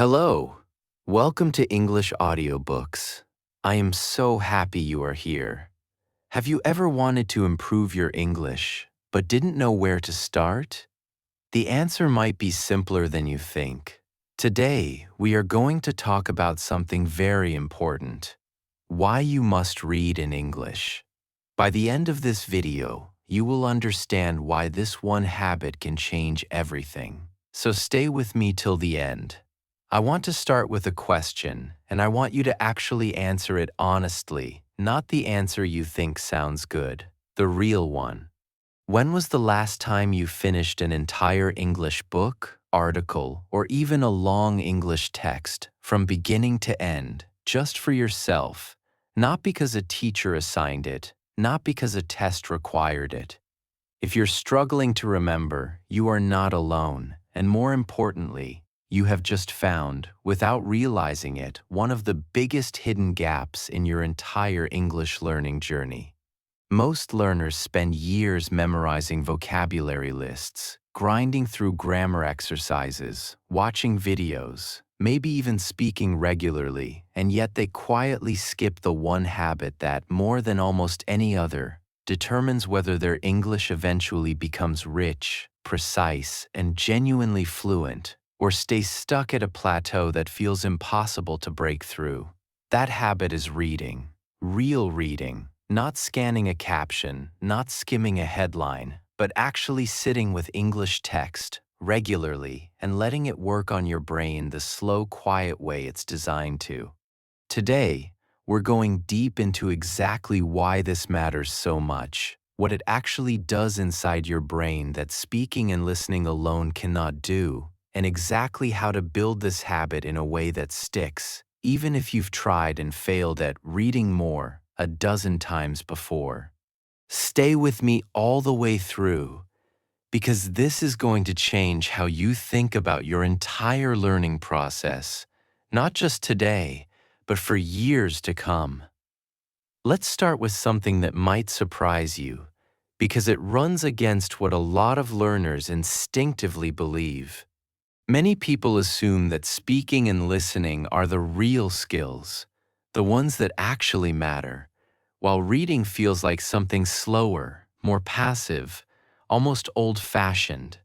Hello. Welcome to English Audiobooks. I am so happy you are here. Have you ever wanted to improve your English, but didn't know where to start? The answer might be simpler than you think. Today, we are going to talk about something very important: why you must read in English. By the end of this video, you will understand why this one habit can change everything. So stay with me till the end. I want to start with a question, and I want you to actually answer it honestly, not the answer you think sounds good, the real one. When was the last time you finished an entire English book, article, or even a long English text from beginning to end, just for yourself, not because a teacher assigned it, not because a test required it? If you're struggling to remember, you are not alone, and more importantly, you have just found, without realizing it, one of the biggest hidden gaps in your entire English learning journey. Most learners spend years memorizing vocabulary lists, grinding through grammar exercises, watching videos, maybe even speaking regularly, and yet they quietly skip the one habit that, more than almost any other, determines whether their English eventually becomes rich, precise, and genuinely fluent, or stays stuck at a plateau that feels impossible to break through. That habit is reading. Real reading. Not scanning a caption, not skimming a headline, but actually sitting with English text regularly and letting it work on your brain the slow, quiet way it's designed to. Today, we're going deep into exactly why this matters so much, what it actually does inside your brain that speaking and listening alone cannot do, and exactly how to build this habit in a way that sticks, even if you've tried and failed at reading more a dozen times before. Stay with me all the way through, because this is going to change how you think about your entire learning process, not just today, but for years to come. Let's start with something that might surprise you, because it runs against what a lot of learners instinctively believe. Many people assume that speaking and listening are the real skills, the ones that actually matter, while reading feels like something slower, more passive, almost old-fashioned,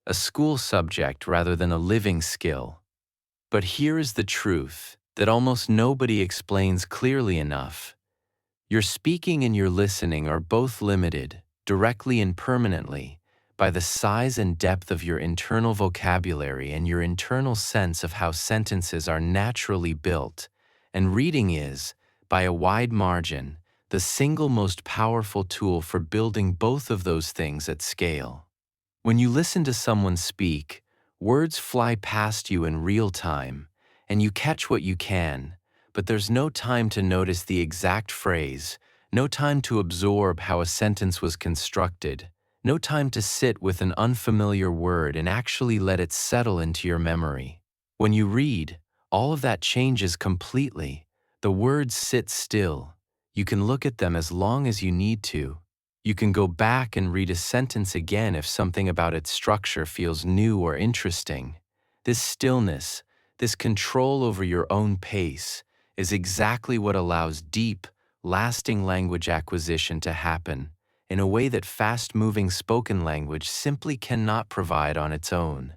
a school subject rather than a living skill. But here is the truth that almost nobody explains clearly enough. Your speaking and your listening are both limited, directly and permanently, by the size and depth of your internal vocabulary and your internal sense of how sentences are naturally built, and reading is, by a wide margin, the single most powerful tool for building both of those things at scale. When you listen to someone speak, words fly past you in real time, and you catch what you can, but there's no time to notice the exact phrase, no time to absorb how a sentence was constructed, no time to sit with an unfamiliar word and actually let it settle into your memory. When you read, all of that changes completely. The words sit still. You can look at them as long as you need to. You can go back and read a sentence again if something about its structure feels new or interesting. This stillness, this control over your own pace, is exactly what allows deep, lasting language acquisition to happen in a way that fast-moving spoken language simply cannot provide on its own.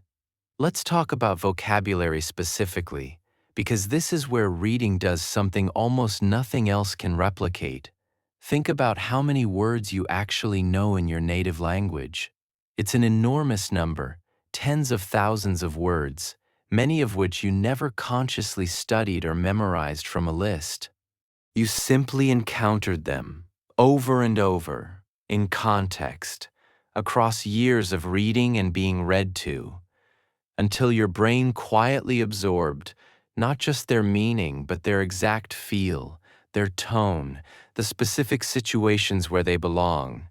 Let's talk about vocabulary specifically, because this is where reading does something almost nothing else can replicate. Think about how many words you actually know in your native language. It's an enormous number, tens of thousands of words, many of which you never consciously studied or memorized from a list. You simply encountered them, over and over, in context, across years of reading and being read to, until your brain quietly absorbed not just their meaning, but their exact feel, their tone, the specific situations where they belong.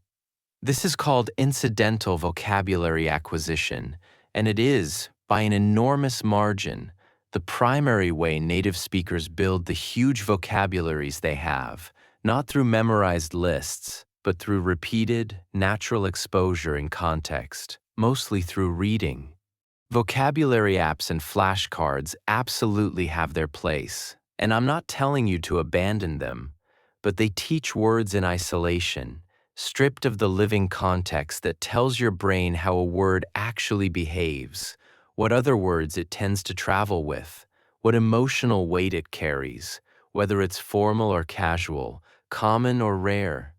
This is called incidental vocabulary acquisition, and it is, by an enormous margin, the primary way native speakers build the huge vocabularies they have, not through memorized lists, but through repeated, natural exposure in context, mostly through reading. Vocabulary apps and flashcards absolutely have their place, and I'm not telling you to abandon them, but they teach words in isolation, stripped of the living context that tells your brain how a word actually behaves, what other words it tends to travel with, what emotional weight it carries, whether it's formal or casual, common or rare.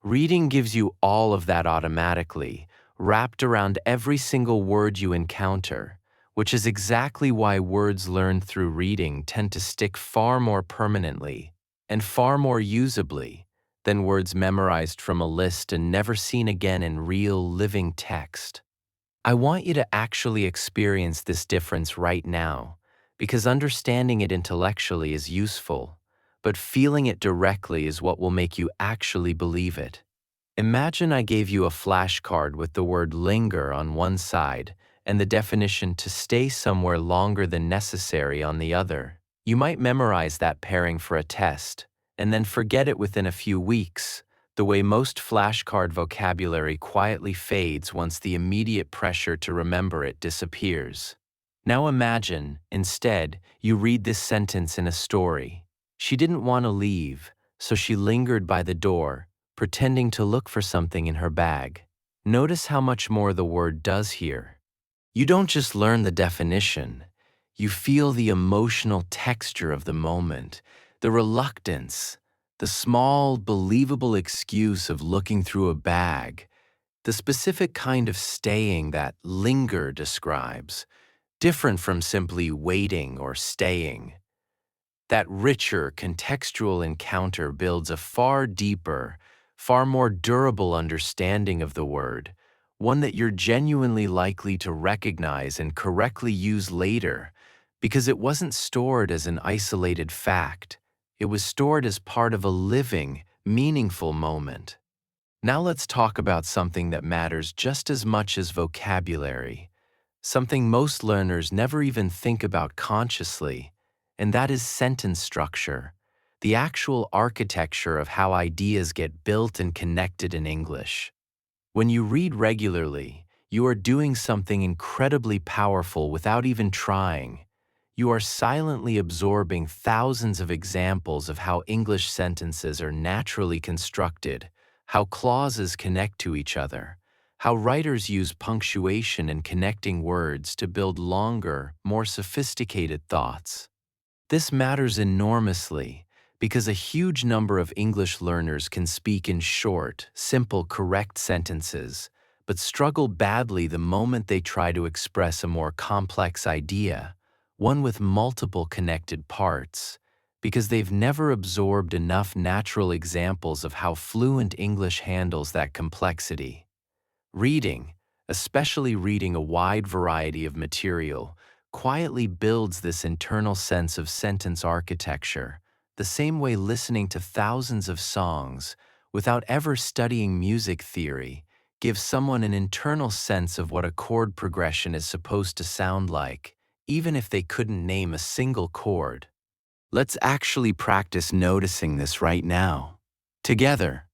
Reading gives you all of that automatically, wrapped around every single word you encounter, which is exactly why words learned through reading tend to stick far more permanently and far more usably than words memorized from a list and never seen again in real, living text. I want you to actually experience this difference right now, because understanding it intellectually is useful, but feeling it directly is what will make you actually believe it. Imagine I gave you a flashcard with the word linger on one side and the definition to stay somewhere longer than necessary on the other. You might memorize that pairing for a test and then forget it within a few weeks, the way most flashcard vocabulary quietly fades once the immediate pressure to remember it disappears. Now imagine, instead, you read this sentence in a story. She didn't want to leave, so she lingered by the door, pretending to look for something in her bag. Notice how much more the word does here. You don't just learn the definition, you feel the emotional texture of the moment, the reluctance, the small, believable excuse of looking through a bag, the specific kind of staying that linger describes, different from simply waiting or staying. That richer, contextual encounter builds a far deeper, far more durable understanding of the word, one that you're genuinely likely to recognize and correctly use later, because it wasn't stored as an isolated fact. It was stored as part of a living, meaningful moment. Now let's talk about something that matters just as much as vocabulary, something most learners never even think about consciously, and that is sentence structure, the actual architecture of how ideas get built and connected in English. When you read regularly, you are doing something incredibly powerful without even trying. You are silently absorbing thousands of examples of how English sentences are naturally constructed, how clauses connect to each other, how writers use punctuation and connecting words to build longer, more sophisticated thoughts. This matters enormously because a huge number of English learners can speak in short, simple, correct sentences, but struggle badly the moment they try to express a more complex idea, one with multiple connected parts, because they've never absorbed enough natural examples of how fluent English handles that complexity. Reading, especially reading a wide variety of material, quietly builds this internal sense of sentence architecture, the same way listening to thousands of songs, without ever studying music theory, gives someone an internal sense of what a chord progression is supposed to sound like, even if they couldn't name a single chord. Let's actually practice noticing this right now, together,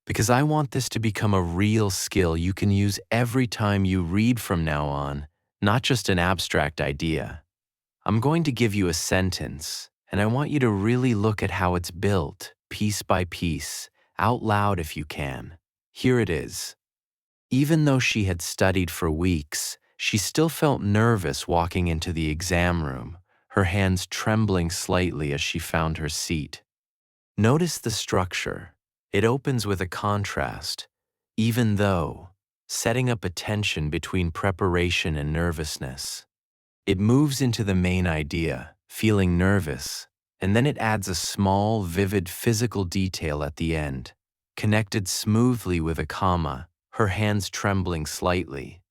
because I want this to become a real skill you can use every time you read from now on, not just an abstract idea. I'm going to give you a sentence, and I want you to really look at how it's built, piece by piece, out loud if you can. Here it is. Even though she had studied for weeks, she still felt nervous walking into the exam room, her hands trembling slightly as she found her seat. Notice the structure. It opens with a contrast, even though, setting up a tension between preparation and nervousness. It moves into the main idea, feeling nervous, and then it adds a small, vivid physical detail at the end, connected smoothly with a comma, her hands trembling slightly,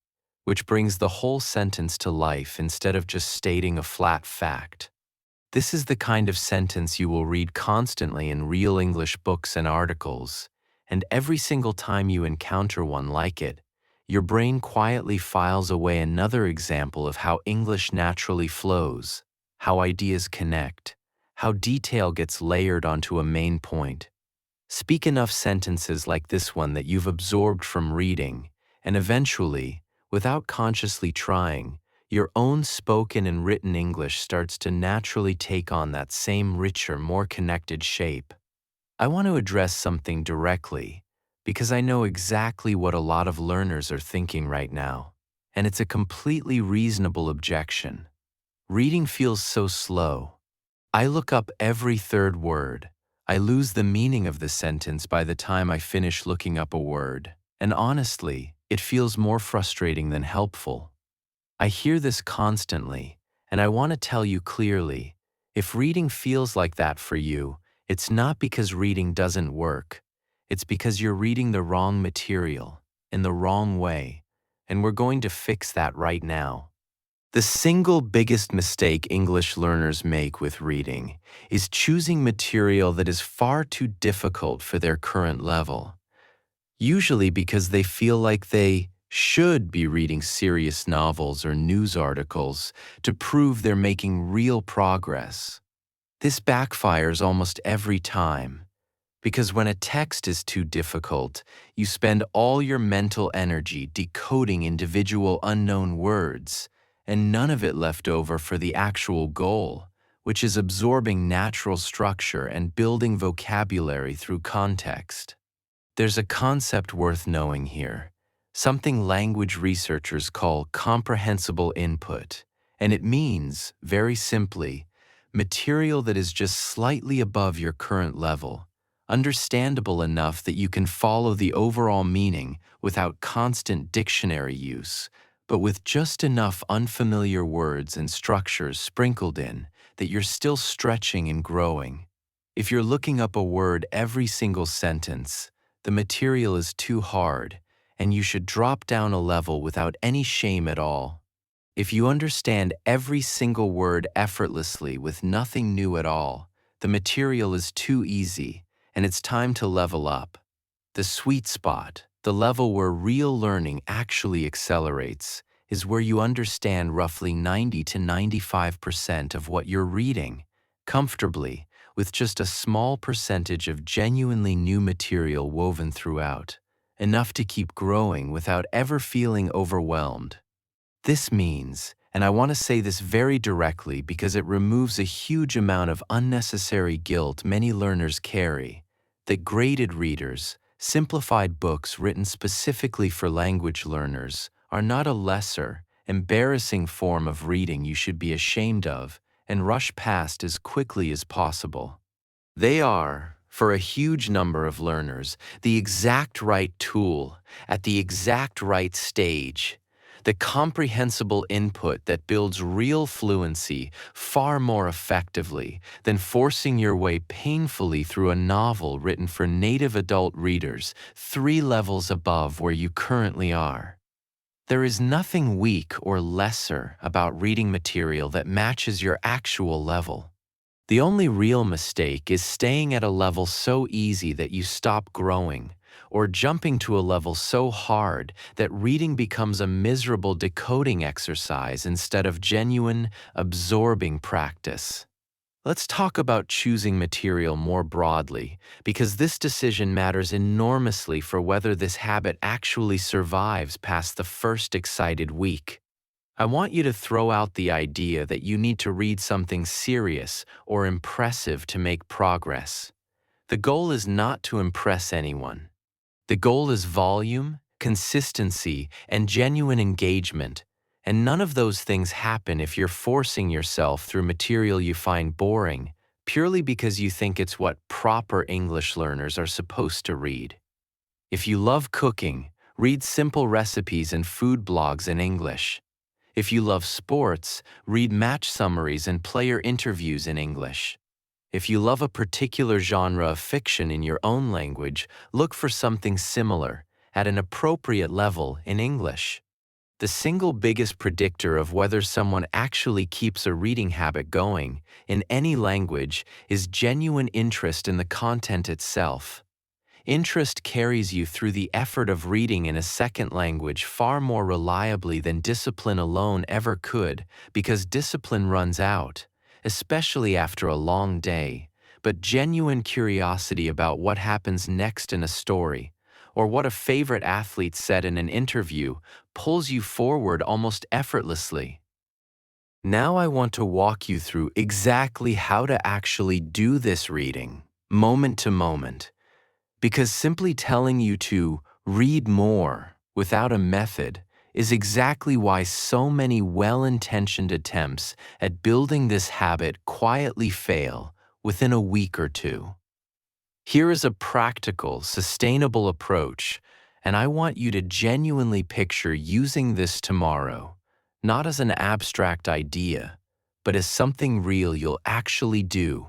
which brings the whole sentence to life instead of just stating a flat fact. This is the kind of sentence you will read constantly in real English books and articles, and every single time you encounter one like it, your brain quietly files away another example of how English naturally flows, how ideas connect, how detail gets layered onto a main point. Speak enough sentences like this one that you've absorbed from reading, and eventually, without consciously trying, your own spoken and written English starts to naturally take on that same richer, more connected shape. I want to address something directly because I know exactly what a lot of learners are thinking right now, and it's a completely reasonable objection. Reading feels so slow. I look up every third word. I lose the meaning of the sentence by the time I finish looking up a word, and honestly, it feels more frustrating than helpful. I hear this constantly, and I want to tell you clearly, if reading feels like that for you, it's not because reading doesn't work. It's because you're reading the wrong material, in the wrong way, and we're going to fix that right now. The single biggest mistake English learners make with reading is choosing material that is far too difficult for their current level, usually because they feel like they should be reading serious novels or news articles to prove they're making real progress. This backfires almost every time, because when a text is too difficult, you spend all your mental energy decoding individual unknown words, and none of it left over for the actual goal, which is absorbing natural structure and building vocabulary through context. There's a concept worth knowing here, something language researchers call comprehensible input, and it means, very simply, material that is just slightly above your current level, understandable enough that you can follow the overall meaning without constant dictionary use, but with just enough unfamiliar words and structures sprinkled in that you're still stretching and growing. If you're looking up a word every single sentence, the material is too hard, and you should drop down a level without any shame at all. If you understand every single word effortlessly with nothing new at all, the material is too easy, and it's time to level up. The sweet spot, the level where real learning actually accelerates, is where you understand roughly 90 to 95% of what you're reading, comfortably, with just a small percentage of genuinely new material woven throughout, enough to keep growing without ever feeling overwhelmed. This means, and I want to say this very directly because it removes a huge amount of unnecessary guilt many learners carry, that graded readers, simplified books written specifically for language learners, are not a lesser, embarrassing form of reading you should be ashamed of and rush past as quickly as possible. They are, for a huge number of learners, the exact right tool at the exact right stage, the comprehensible input that builds real fluency far more effectively than forcing your way painfully through a novel written for native adult readers 3 levels above where you currently are. There is nothing weak or lesser about reading material that matches your actual level. The only real mistake is staying at a level so easy that you stop growing, or jumping to a level so hard that reading becomes a miserable decoding exercise instead of genuine, absorbing practice. Let's talk about choosing material more broadly, because this decision matters enormously for whether this habit actually survives past the first excited week. I want you to throw out the idea that you need to read something serious or impressive to make progress. The goal is not to impress anyone. The goal is volume, consistency, and genuine engagement, and none of those things happen if you're forcing yourself through material you find boring, purely because you think it's what proper English learners are supposed to read. If you love cooking, read simple recipes and food blogs in English. If you love sports, read match summaries and player interviews in English. If you love a particular genre of fiction in your own language, look for something similar, at an appropriate level, in English. The single biggest predictor of whether someone actually keeps a reading habit going, in any language, is genuine interest in the content itself. Interest carries you through the effort of reading in a second language far more reliably than discipline alone ever could, because discipline runs out, especially after a long day, but genuine curiosity about what happens next in a story, or what a favorite athlete said in an interview, pulls you forward almost effortlessly. Now I want to walk you through exactly how to actually do this reading, moment to moment, because simply telling you to read more without a method is exactly why so many well-intentioned attempts at building this habit quietly fail within a week or two. Here is a practical, sustainable approach, and I want you to genuinely picture using this tomorrow, not as an abstract idea, but as something real you'll actually do.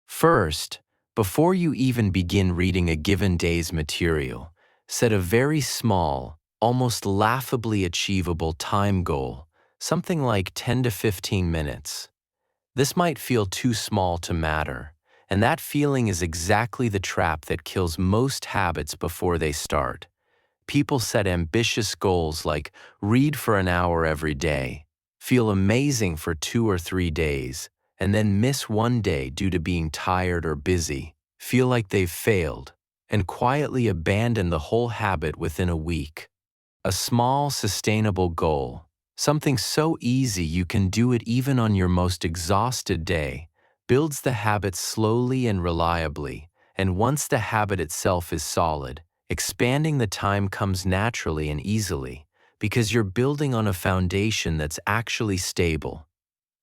First, before you even begin reading a given day's material, set a very small, almost laughably achievable time goal, something like 10 to 15 minutes. This might feel too small to matter, and that feeling is exactly the trap that kills most habits before they start. People set ambitious goals like read for an hour every day, feel amazing for 2 or 3 days, and then miss one day due to being tired or busy, feel like they've failed, and quietly abandon the whole habit within a week. A small, sustainable goal, something so easy you can do it even on your most exhausted day, builds the habit slowly and reliably, and once the habit itself is solid, expanding the time comes naturally and easily, because you're building on a foundation that's actually stable.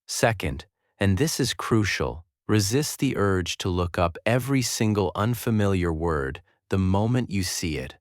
Second, and this is crucial, resist the urge to look up every single unfamiliar word the moment you see it.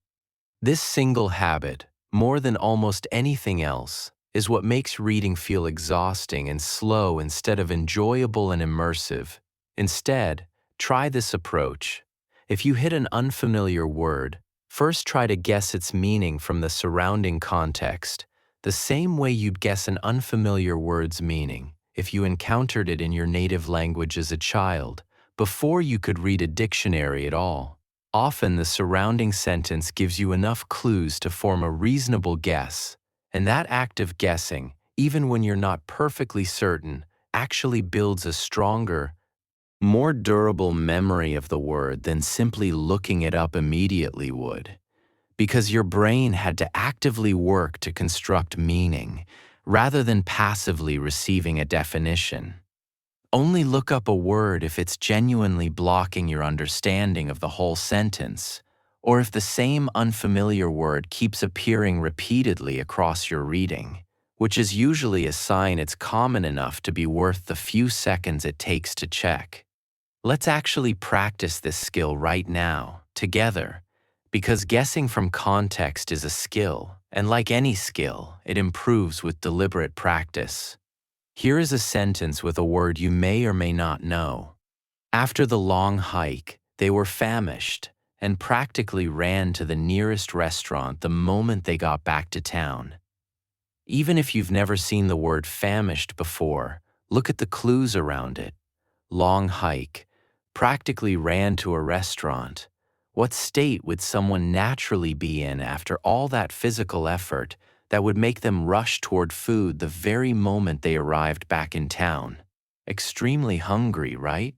This single habit, more than almost anything else, is what makes reading feel exhausting and slow instead of enjoyable and immersive. Instead, try this approach. If you hit an unfamiliar word, first try to guess its meaning from the surrounding context, the same way you'd guess an unfamiliar word's meaning if you encountered it in your native language as a child, before you could read a dictionary at all. Often the surrounding sentence gives you enough clues to form a reasonable guess, and that act of guessing, even when you're not perfectly certain, actually builds a stronger, more durable memory of the word than simply looking it up immediately would, because your brain had to actively work to construct meaning, rather than passively receiving a definition. Only look up a word if it's genuinely blocking your understanding of the whole sentence, or if the same unfamiliar word keeps appearing repeatedly across your reading, which is usually a sign it's common enough to be worth the few seconds it takes to check. Let's actually practice this skill right now, together, because guessing from context is a skill, and like any skill, it improves with deliberate practice. Here is a sentence with a word you may or may not know. After the long hike, they were famished and practically ran to the nearest restaurant the moment they got back to town. Even if you've never seen the word famished before, look at the clues around it. Long hike, practically ran to a restaurant. What state would someone naturally be in after all that physical effort that would make them rush toward food the very moment they arrived back in town? Extremely hungry, right?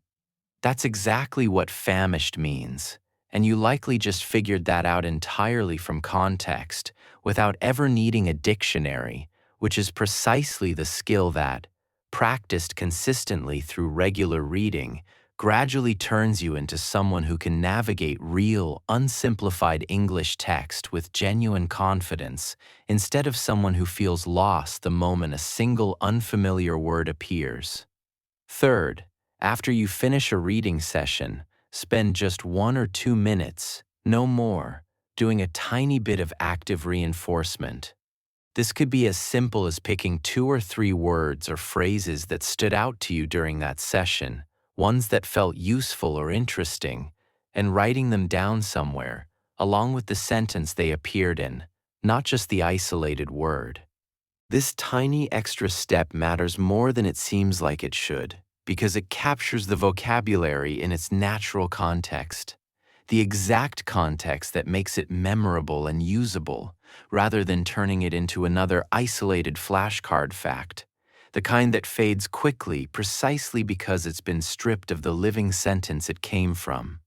That's exactly what famished means, and you likely just figured that out entirely from context, without ever needing a dictionary, which is precisely the skill that, practiced consistently through regular reading, gradually turns you into someone who can navigate real, unsimplified English text with genuine confidence, instead of someone who feels lost the moment a single unfamiliar word appears. Third, after you finish a reading session, spend just 1 or 2 minutes, no more, doing a tiny bit of active reinforcement. This could be as simple as picking 2 or 3 words or phrases that stood out to you during that session, ones that felt useful or interesting, and writing them down somewhere, along with the sentence they appeared in, not just the isolated word. This tiny extra step matters more than it seems like it should, because it captures the vocabulary in its natural context, the exact context that makes it memorable and usable, rather than turning it into another isolated flashcard fact, the kind that fades quickly precisely because it's been stripped of the living sentence it came from.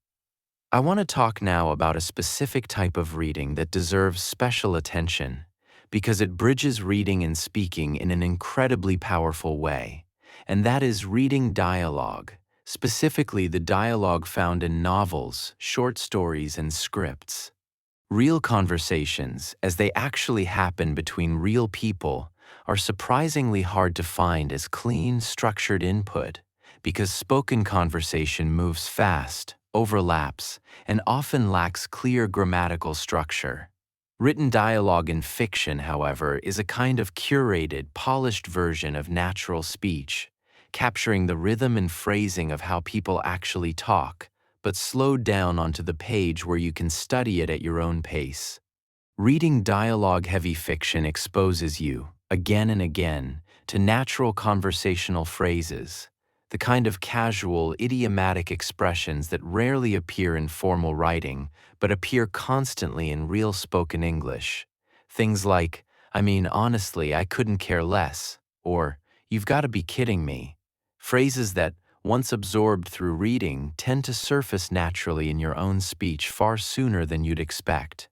I want to talk now about a specific type of reading that deserves special attention, because it bridges reading and speaking in an incredibly powerful way, and that is reading dialogue, specifically the dialogue found in novels, short stories, and scripts. Real conversations, as they actually happen between real people, are surprisingly hard to find as clean, structured input because spoken conversation moves fast, overlaps, and often lacks clear grammatical structure. Written dialogue in fiction, however, is a kind of curated, polished version of natural speech, capturing the rhythm and phrasing of how people actually talk, but slowed down onto the page where you can study it at your own pace. Reading dialogue-heavy fiction exposes you, again and again, to natural conversational phrases, the kind of casual, idiomatic expressions that rarely appear in formal writing, but appear constantly in real spoken English. Things like, "I mean, honestly, I couldn't care less," or "You've got to be kidding me." Phrases that, once absorbed through reading, tend to surface naturally in your own speech far sooner than you'd expect.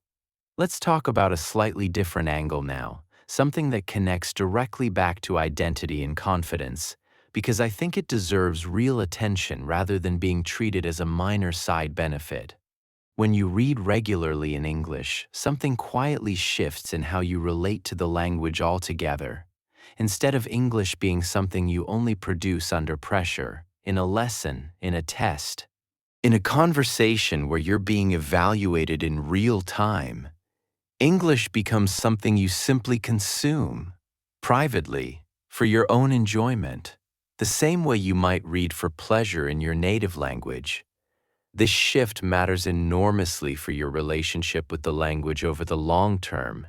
Let's talk about a slightly different angle now, something that connects directly back to identity and confidence, because I think it deserves real attention rather than being treated as a minor side benefit. When you read regularly in English, something quietly shifts in how you relate to the language altogether. Instead of English being something you only produce under pressure, in a lesson, in a test, in a conversation where you're being evaluated in real time, English becomes something you simply consume, privately, for your own enjoyment, the same way you might read for pleasure in your native language. This shift matters enormously for your relationship with the language over the long term,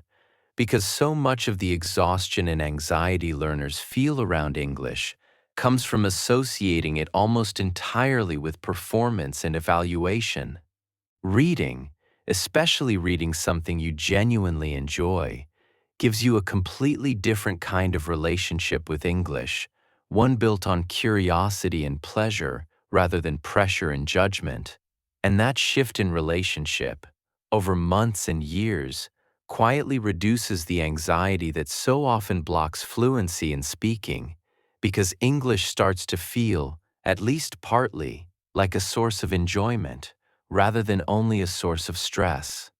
because so much of the exhaustion and anxiety learners feel around English comes from associating it almost entirely with performance and evaluation. Reading, especially reading something you genuinely enjoy, gives you a completely different kind of relationship with English, one built on curiosity and pleasure rather than pressure and judgment. And that shift in relationship, over months and years, quietly reduces the anxiety that so often blocks fluency in speaking, because English starts to feel, at least partly, like a source of enjoyment, rather than only a source of stress.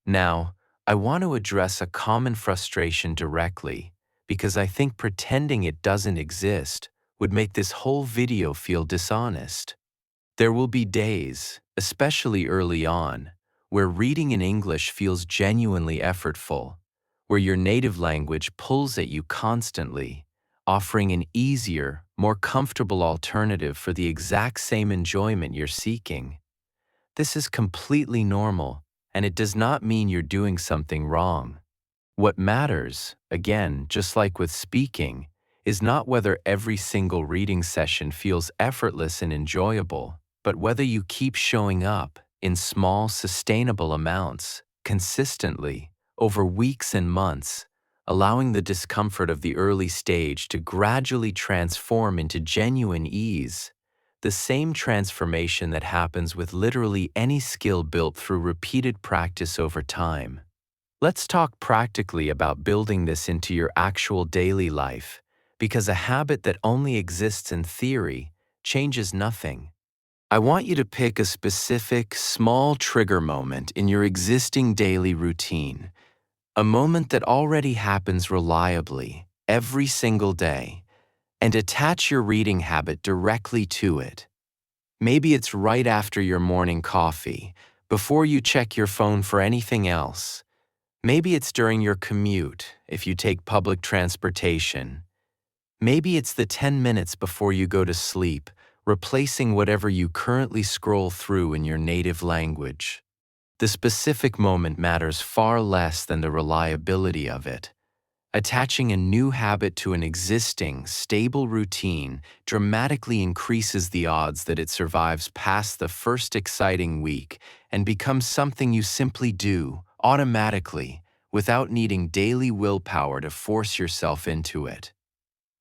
Now, I want to address a common frustration directly, because I think pretending it doesn't exist would make this whole video feel dishonest. There will be days, especially early on, where reading in English feels genuinely effortful, where your native language pulls at you constantly, offering an easier, more comfortable alternative for the exact same enjoyment you're seeking. This is completely normal, and it does not mean you're doing something wrong. What matters, again, just like with speaking, is not whether every single reading session feels effortless and enjoyable, but whether you keep showing up in small, sustainable amounts, consistently, over weeks and months, allowing the discomfort of the early stage to gradually transform into genuine ease, the same transformation that happens with literally any skill built through repeated practice over time. Let's talk practically about building this into your actual daily life, because a habit that only exists in theory changes nothing. I want you to pick a specific, small trigger moment in your existing daily routine, a moment that already happens reliably every single day, and attach your reading habit directly to it. Maybe it's right after your morning coffee, before you check your phone for anything else. Maybe it's during your commute, if you take public transportation. Maybe it's the 10 minutes before you go to sleep, replacing whatever you currently scroll through in your native language. The specific moment matters far less than the reliability of it. Attaching a new habit to an existing, stable routine dramatically increases the odds that it survives past the first exciting week and becomes something you simply do, automatically, without needing daily willpower to force yourself into it.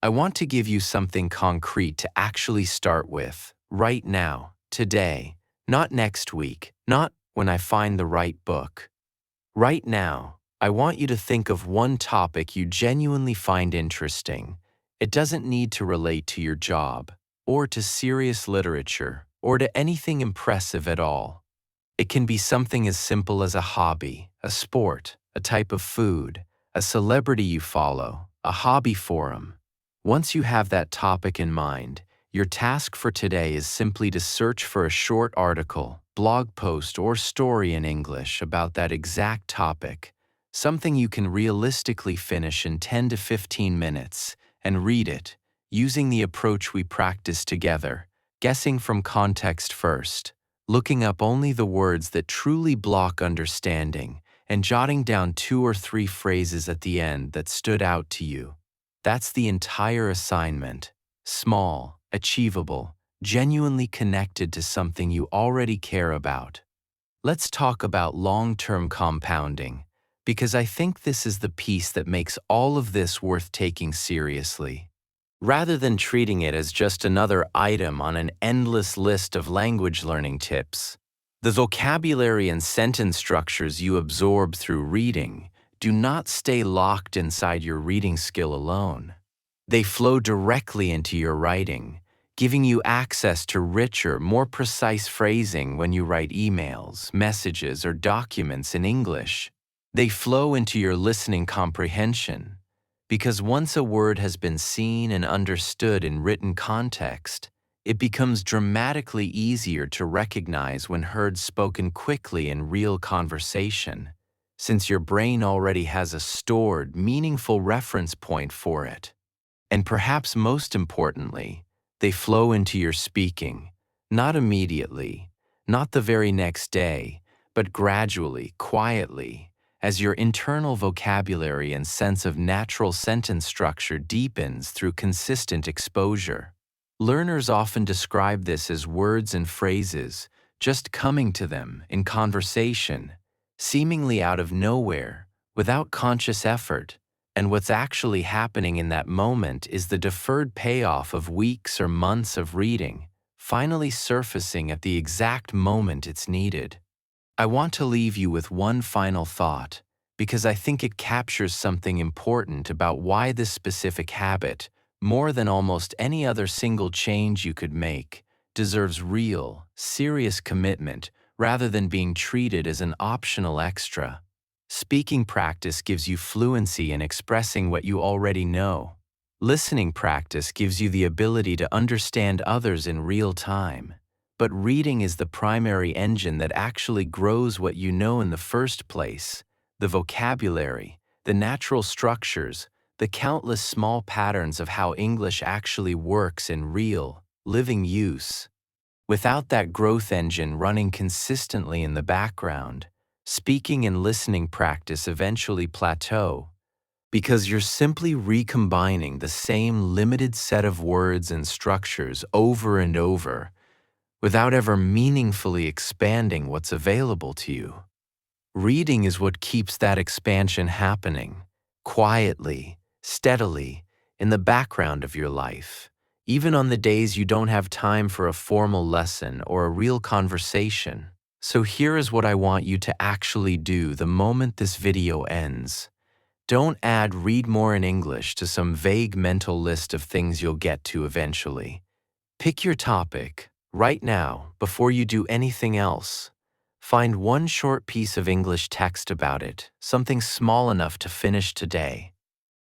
I want to give you something concrete to actually start with, right now, today, not next week, not when I find the right book. Right now, I want you to think of one topic you genuinely find interesting. It doesn't need to relate to your job, or to serious literature, or to anything impressive at all. It can be something as simple as a hobby, a sport, a type of food, a celebrity you follow, a hobby forum. Once you have that topic in mind, your task for today is simply to search for a short article, blog post, or story in English about that exact topic, something you can realistically finish in 10 to 15 minutes, and read it, using the approach we practice together, guessing from context first, looking up only the words that truly block understanding, and jotting down 2 or 3 phrases at the end that stood out to you. That's the entire assignment. Small, achievable, genuinely connected to something you already care about. Let's talk about long-term compounding, because I think this is the piece that makes all of this worth taking seriously. Rather than treating it as just another item on an endless list of language learning tips, the vocabulary and sentence structures you absorb through reading do not stay locked inside your reading skill alone. They flow directly into your writing, giving you access to richer, more precise phrasing when you write emails, messages, or documents in English. They flow into your listening comprehension, because once a word has been seen and understood in written context, it becomes dramatically easier to recognize when heard spoken quickly in real conversation, since your brain already has a stored, meaningful reference point for it. And perhaps most importantly, they flow into your speaking, not immediately, not the very next day, but gradually, quietly, as your internal vocabulary and sense of natural sentence structure deepens through consistent exposure. Learners often describe this as words and phrases just coming to them in conversation, seemingly out of nowhere, without conscious effort. And what's actually happening in that moment is the deferred payoff of weeks or months of reading, finally surfacing at the exact moment it's needed. I want to leave you with one final thought, because I think it captures something important about why this specific habit, more than almost any other single change you could make, deserves real, serious commitment rather than being treated as an optional extra. Speaking practice gives you fluency in expressing what you already know. Listening practice gives you the ability to understand others in real time. But reading is the primary engine that actually grows what you know in the first place: the vocabulary, the natural structures, the countless small patterns of how English actually works in real, living use. Without that growth engine running consistently in the background, speaking and listening practice eventually plateau, because you're simply recombining the same limited set of words and structures over and over, without ever meaningfully expanding what's available to you. Reading is what keeps that expansion happening, quietly, steadily, in the background of your life, even on the days you don't have time for a formal lesson or a real conversation. So here is what I want you to actually do the moment this video ends. Don't add "read more in English" to some vague mental list of things you'll get to eventually. Pick your topic, right now, before you do anything else. Find one short piece of English text about it, something small enough to finish today,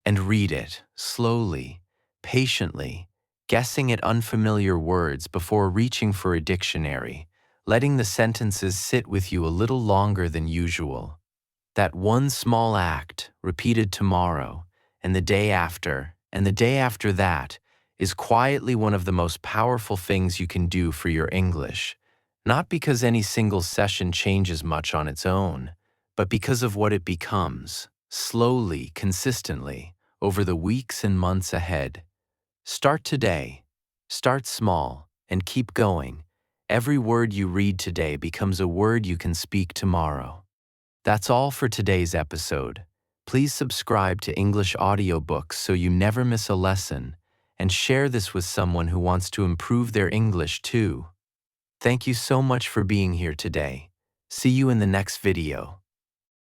and read it, slowly, patiently, guessing at unfamiliar words before reaching for a dictionary, letting the sentences sit with you a little longer than usual. That one small act, repeated tomorrow, and the day after, and the day after that, is quietly one of the most powerful things you can do for your English, not because any single session changes much on its own, but because of what it becomes, slowly, consistently, over the weeks and months ahead. Start today. Start small, and keep going. Every word you read today becomes a word you can speak tomorrow. That's all for today's episode. Please subscribe to English audiobooks so you never miss a lesson, and share this with someone who wants to improve their English too. Thank you so much for being here today. See you in the next video.